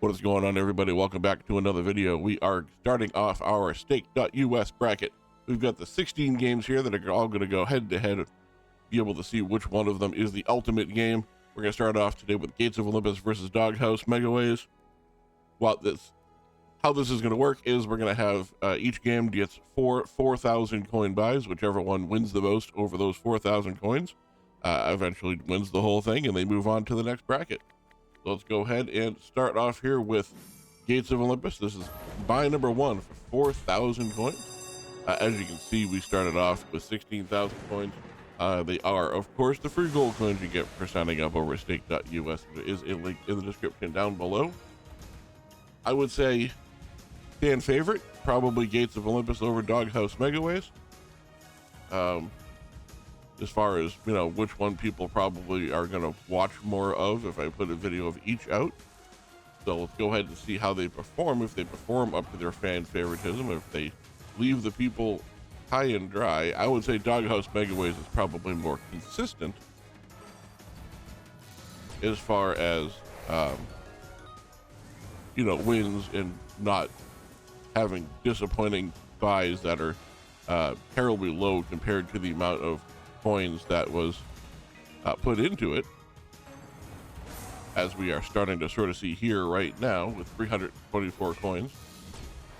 What is going on, everybody? Welcome back to another video. We are starting off our stake.us bracket. We've got the 16 games here that are all going to go head to head, be able to see which one of them is the ultimate game. We're going to start off today with Gates of Olympus versus Dog House Megaways. How this is going to work is we're going to have each game gets 4,000 coin buys. Whichever one wins the most over those 4,000 coins eventually wins the whole thing, and they move on to the next bracket. So let's go ahead and start off here with Gates of Olympus. This is buy number one for 4,000 coins. As you can see, we started off with 16,000 coins. They are, of course, the free gold coins you get for signing up over stake.us. There is a link in the description down below. I would say fan favorite, probably Gates of Olympus over Dog House Megaways. As far as, you know, which one people probably are going to watch more of if I put a video of each out. So let's go ahead and see how they perform. If they perform up to their fan favoritism, if they leave the people high and dry, I would say Dog House Megaways is probably more consistent as far as, wins and not having disappointing buys that are terribly low compared to the amount of coins that was put into it, as we are starting to sort of see here right now with 324 coins.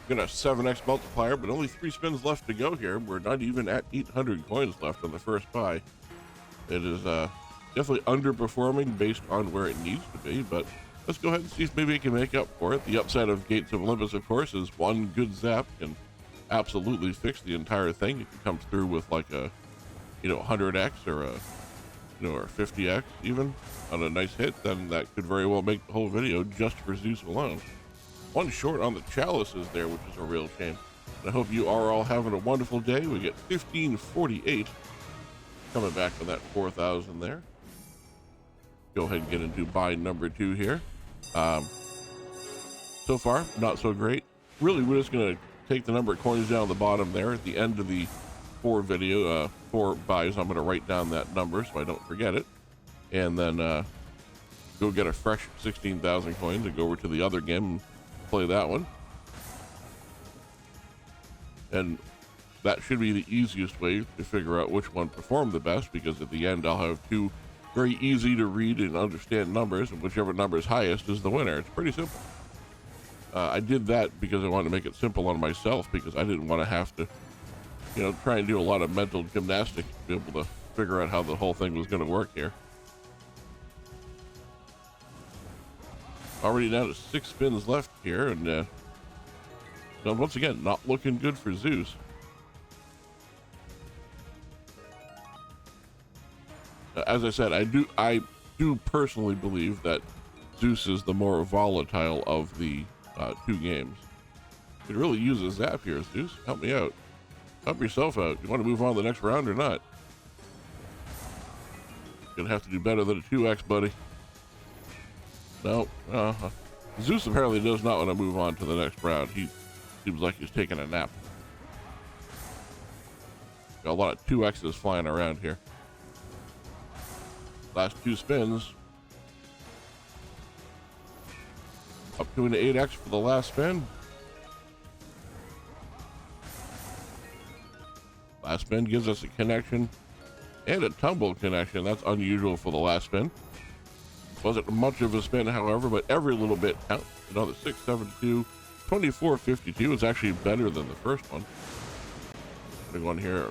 We're gonna 7x multiplier, but only 3 spins left to go here. We're not even at 800 coins left on the first buy. It is definitely underperforming based on where it needs to be, but let's go ahead and see if maybe it can make up for it. The upside of Gates of Olympus, of course, is one good zap can absolutely fix the entire thing. If it comes through with like a 100x or a or 50x even on a nice hit, then that could very well make the whole video just for Zeus alone. One short on the chalices there, which is a real shame. I hope you are all having a wonderful day. We get 1548 coming back from that 4,000 there. Go ahead and get into buy number 2 here. So far, not so great. Really, we're just going to take the number of coins down the bottom there at the end of the 4 buys. I'm going to write down that number so I don't forget it, and then go get a fresh 16,000 coins and go over to the other game and play that one. And that should be the easiest way to figure out which one performed the best, because at the end I'll have 2 very easy to read and understand numbers, and whichever number is highest is the winner. It's pretty simple. I did that because I wanted to make it simple on myself, because I didn't want to have to try and do a lot of mental gymnastics to be able to figure out how the whole thing was going to work here. Already down to 6 spins left here, and once again, not looking good for Zeus. As I said, I do personally believe that Zeus is the more volatile of the 2 games. You could really use a zap here, Zeus. Help me out. Help yourself out. You want to move on to the next round or not? Gonna have to do better than a 2x, buddy. No. Zeus apparently does not want to move on to the next round. He seems like he's taking a nap. Got a lot of 2x's flying around here. Last 2 spins. Up to an 8x for the last spin. Last spin gives us a connection and a tumble connection. That's unusual for the last spin. Wasn't much of a spin, however, but every little bit counts. Another 672, 2452 is actually better than the first one. Big one here.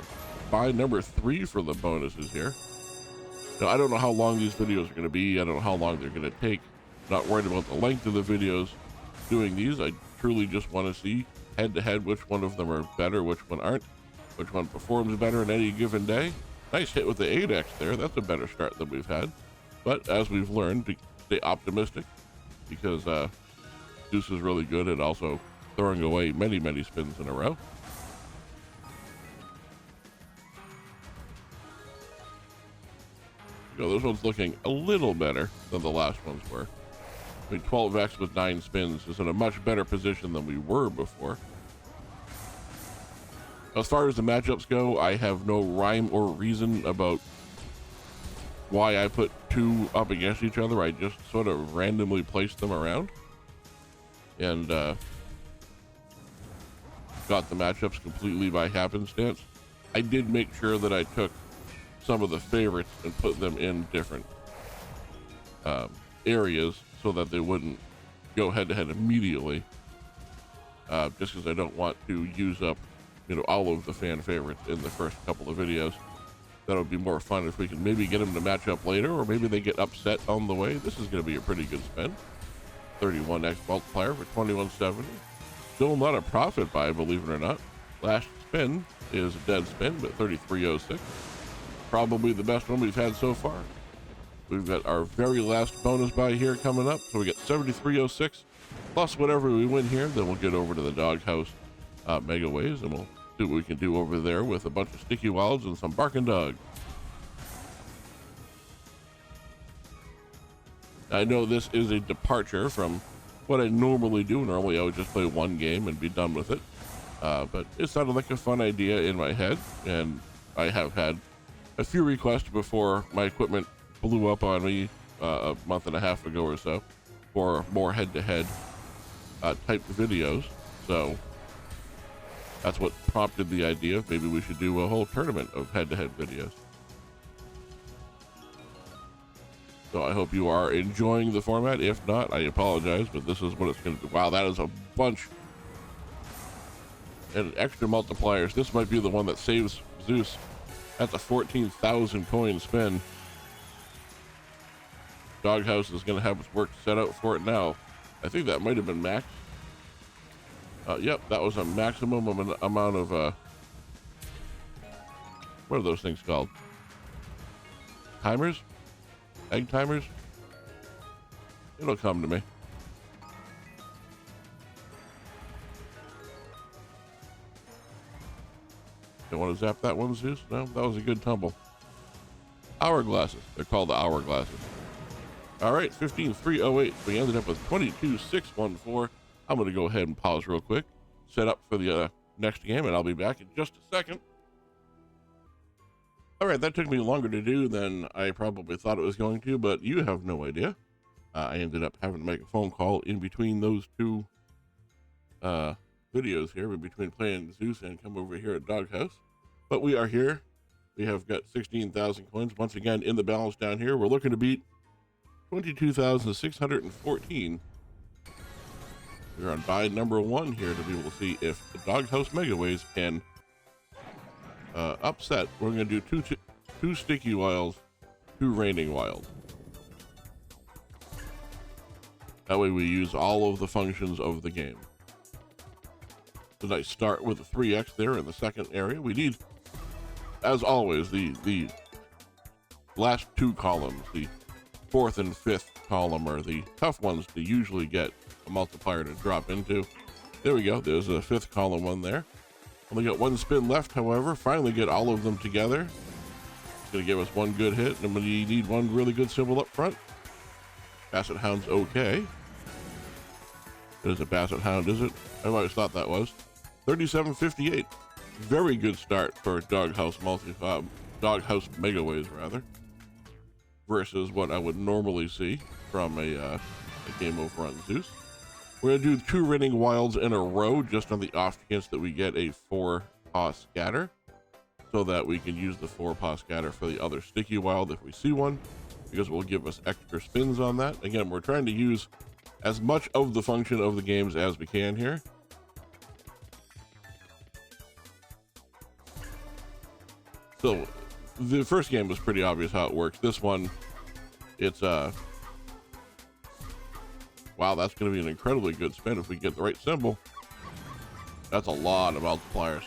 Buy number 3 for the bonuses here. Now, I don't know how long these videos are going to be. I don't know how long they're going to take. Not worried about the length of the videos doing these. I truly just want to see head to head which one of them are better, which one aren't. Which one performs better in any given day. Nice hit with the 8x there. That's a better start than we've had. But as we've learned, to stay optimistic, because Zeus is really good at also throwing away many, many spins in a row. This one's looking a little better than the last ones were. I mean, 12x with 9 spins is in a much better position than we were before. As far as the matchups go, I have no rhyme or reason about why I put 2 up against each other. I just sort of randomly placed them around. and got the matchups completely by happenstance. I did make sure that I took some of the favorites and put them in different areas so that they wouldn't go head to head immediately, just because I don't want to use up, you know, all of the fan favorites in the first couple of videos. That would be more fun if we can maybe get them to match up later, or maybe they get upset on the way. This is going to be a pretty good spin. 31x multiplier for 2170. Still not a profit buy, believe it or not. Last spin is a dead spin, but 3306. Probably the best one we've had so far. We've got our very last bonus buy here coming up. So we get 7306 plus whatever we win here. Then we'll get over to the Dog House Megaways, and we'll see what we can do over there with a bunch of sticky wilds and some barking dog. I know this is a departure from what I normally do. Normally I would just play one game and be done with it, but it sounded like a fun idea in my head, and I have had a few requests before my equipment blew up on me a month and a half ago or so for more head-to-head type videos, so that's what prompted the idea of maybe we should do a whole tournament of head-to-head videos. So I hope you are enjoying the format. If not, I apologize, but this is what it's going to be. Wow, that is a bunch. And extra multipliers. This might be the one that saves Zeus. That's a 14,000 coin spin. Doghouse is going to have its work set out for it now. I think that might have been max. Yep, that was a maximum amount of, what are those things called? Timers? Egg timers? It'll come to me. Don't want to zap that one, Zeus? No, that was a good tumble. Hourglasses. They're called the hourglasses. All right, 15,308. We ended up with 22,614. I'm going to go ahead and pause real quick, set up for the next game, and I'll be back in just a second. All right, that took me longer to do than I probably thought it was going to, but you have no idea. I ended up having to make a phone call in between those two videos here, in between playing Zeus and come over here at Dog House. But we are here. We have got 16,000 coins once again in the balance down here. We're looking to beat 22,614. We're on buy number one here to be able to see if the Dog House Megaways can upset. We're going to do two sticky wilds, two raining wilds. That way we use all of the functions of the game. So nice start with a 3x there in the second area. We need, as always, the last two columns, the fourth and fifth column, are the tough ones to usually get a multiplier to drop into. There we go. There's a fifth column one there. Only got one spin left, however. Finally get all of them together. It's going to give us one good hit, and we need one really good symbol up front. Basset Hound's okay. It is a Basset Hound, is it? I always thought that was. 3758. Very good start for Dog House Megaways, rather, versus what I would normally see from a game over on Zeus. We're going to do two raining wilds in a row, just on the off chance that we get a 4-paw scatter, so that we can use the 4-paw scatter for the other sticky wild if we see one, because it will give us extra spins on that. Again, we're trying to use as much of the function of the games as we can here. So the first game was pretty obvious how it works. This one, it's wow, that's going to be an incredibly good spin if we get the right symbol. That's a lot of multipliers.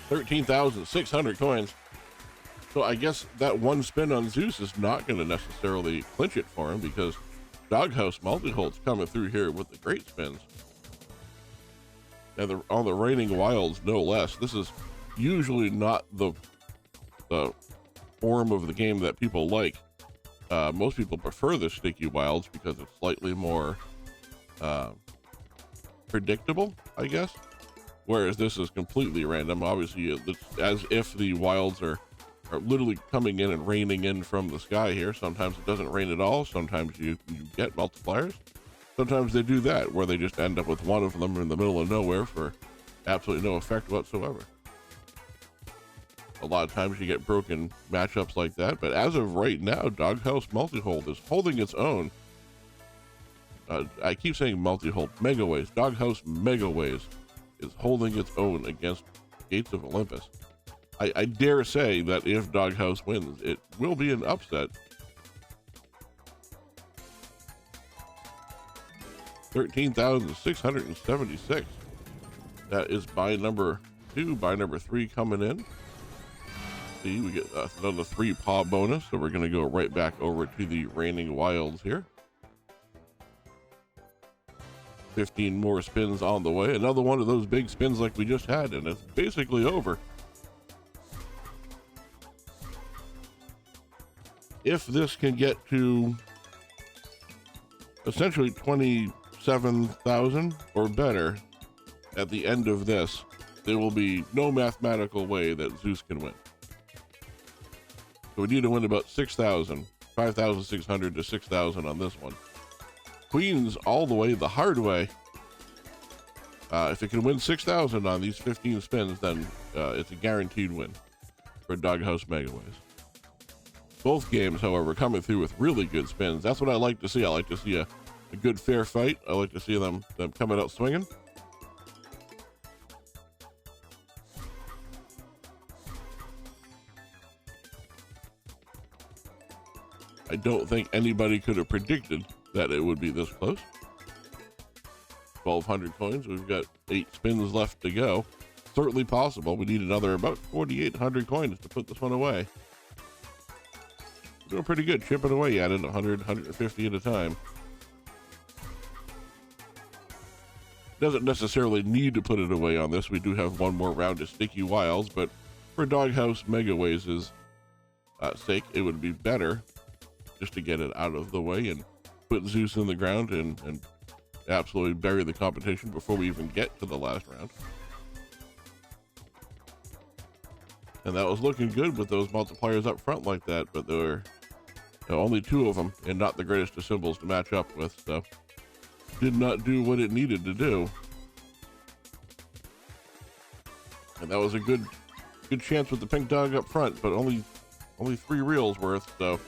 13,600 coins. So I guess that one spin on Zeus is not going to necessarily clinch it for him, because Dog House Multi-Holt's coming through here with the great spins. And on the raining wilds, no less. This is usually not the form of the game that people like. Most people prefer the sticky wilds because it's slightly more predictable, I guess. Whereas this is completely random. Obviously, it's as if the wilds are literally coming in and raining in from the sky here. Sometimes it doesn't rain at all. Sometimes you get multipliers. sometimes they do that, where they just end up with one of them in the middle of nowhere for absolutely no effect whatsoever. A lot of times you get broken matchups like that, but as of right now, Dog House Multi-Hold is holding its own. I keep saying Multi-Hold, Megaways. Dog House Megaways is holding its own against Gates of Olympus. I dare say that if Dog House wins, it will be an upset. 13,676. That is buy number 2. Buy number 3 coming in. See, we get another 3 paw bonus, so we're going to go right back over to the Reigning Wilds here. 15 more spins on the way. Another one of those big spins like we just had, and it's basically over. If this can get to essentially 27,000 or better at the end of this, there will be no mathematical way that Zeus can win. So we need to win about 6,000, 5,600 to 6,000 on this one. Queens all the way the hard way. If it can win 6,000 on these 15 spins, then it's a guaranteed win for Dog House Megaways. Both games, however, coming through with really good spins. That's what I like to see. I like to see a good fair fight. I like to see them coming out swinging. I don't think anybody could have predicted that it would be this close. 1,200 coins. We've got 8 spins left to go. Certainly possible. We need another about 4,800 coins to put this one away. We're doing pretty good. Chipping away at it, 100, 150 at a time. Doesn't necessarily need to put it away on this. We do have one more round of Sticky Wilds, but for Dog House Megaways' sake, it would be better just to get it out of the way and put Zeus in the ground and absolutely bury the competition before we even get to the last round. And that was looking good with those multipliers up front like that, but there were only 2 of them and not the greatest of symbols to match up with, so did not do what it needed to do. And that was a good chance with the pink dog up front, but only 3 reels worth, so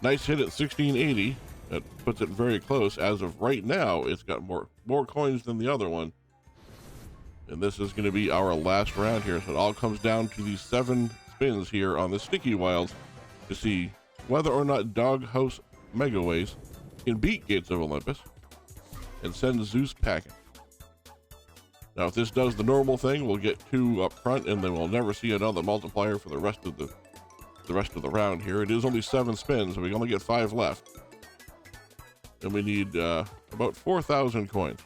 nice hit at 1680. That puts it very close. As of right now, it's got more coins than the other one. And this is going to be our last round here. So it all comes down to these 7 spins here on the Sticky Wilds to see whether or not Dog House Megaways can beat Gates of Olympus and send Zeus packing. Now, if this does the normal thing, we'll get 2 up front, and then we'll never see another multiplier for the rest of the round here. It is only 7 spins, so we only get 5 left. And we need about 4,000 coins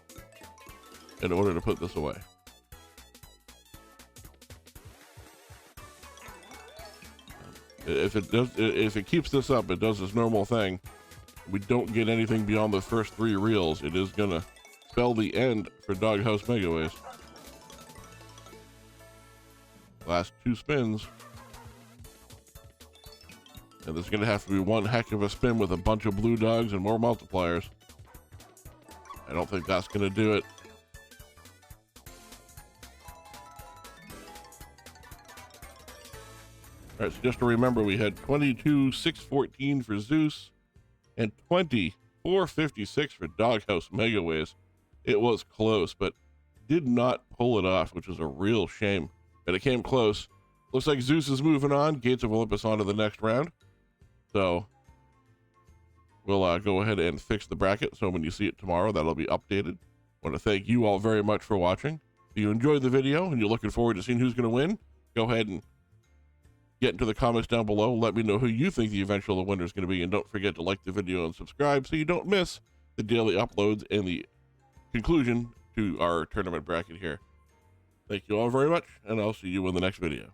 in order to put this away. If it keeps this up, it does its normal thing. We don't get anything beyond the first 3 reels. It is gonna spell the end for Dog House Megaways. Last 2 spins. And there's gonna have to be one heck of a spin with a bunch of blue dogs and more multipliers. I don't think that's gonna do it. All right, so just to remember, we had 22,614 for Zeus and 20,456 for Dog House Megaways. It was close, but did not pull it off, which was a real shame. But it came close. Looks like Zeus is moving on. Gates of Olympus on to the next round. So we'll go ahead and fix the bracket. So when you see it tomorrow, that'll be updated. I want to thank you all very much for watching. If you enjoyed the video and you're looking forward to seeing who's going to win, go ahead and get into the comments down below. Let me know who you think the eventual winner is going to be. And don't forget to like the video and subscribe so you don't miss the daily uploads and the conclusion to our tournament bracket here. Thank you all very much, and I'll see you in the next video.